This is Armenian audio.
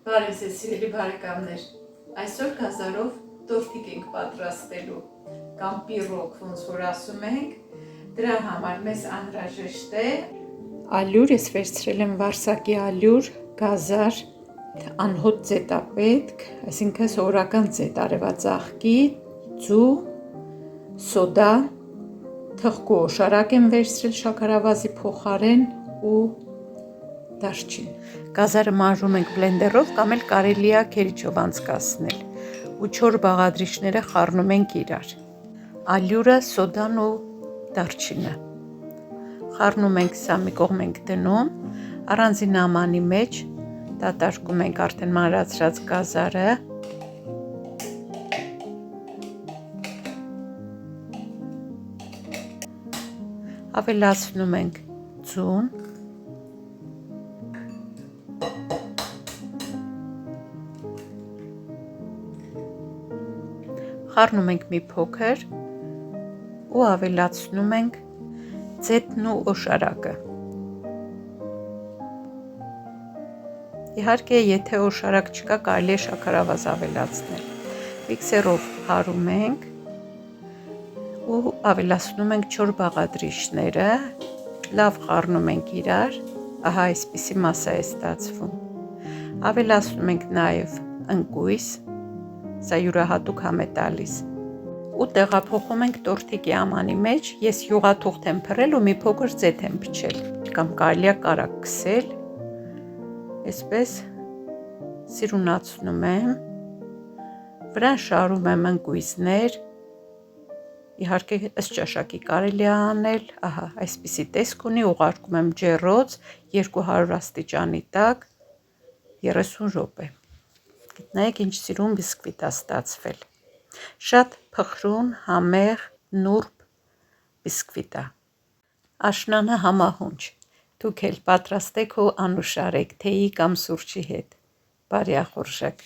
Բարև ձեզ սիրելի բարեկամներ, այսօր գազարով տորտիկ ենք պատրաստելու կամ պիրոգ, ոնց որ ասում ենք, դրա համար մեզ անհրաժեշտ է ալյուր, ես վերցրել եմ վարսակի ալյուր, գազար, անհոտ ձետ է պետք, այսինքն սովորական ձետ արևածաղկի, ձու, սոդա, թխկու օշարակ եմ վերցրել շաքարավազի փոխարեն ու դարչին։ Գազարը մարում ենք բլենդերով կամ էլ կարելի է քերիչով անցկացնել ու 4 բաղադրիչները խառնում ենք իրար։ Ալյուրը, սոդան ու դարչինը խառնում ենք, սա մի կողմ ենք դնում, առանձին ամանի մեջ դատարկում ենք արդեն մանրացրած գազարը, ավելացնում ենք ձուն, խառնում ենք մի փոքր ու ավելացնում ենք ձետն ու օշարակը։ Իհարկե, եթե օշարակ չկա, կարելի է շաքարավազ ավելացնել։ Միքսերով հարում ենք ու ավելացնում ենք 4 բաղադրիչները, լավ խառնում ենք իրար, ահա այսպիսի մասա է ստացվում։ Ավելացնում ենք նաև ընկույզ, սա յուրահատուկ համ է տալիս ու տեղափոխում ենք տորտիկի ամանի մեջ, ես յուղաթուղթ եմ փռել ու մի փոքր ձետ եմ փչել կամ կարելի է կարակ քսել, այսպես սիրունացնում եմ, վրան շարում եմ ընկույզներ, իհարկե ըստ ճաշակի կարելի է անել, ահա այսպիսի տեսք ունի, ուղարկում եմ ջեռոց 200 աստիճանի տակ 30 րոպե։ Գտնայեք ինչ սիրուն բիսկվիտ է ստացվել, շատ փխրուն, համեղ, նուրբ բիսկվիտ է, աշնանը համահունչ, դուք էլ պատրաստեք ու անուշարեք թեյի կամ սուրճի հետ, բարի ախորժակ։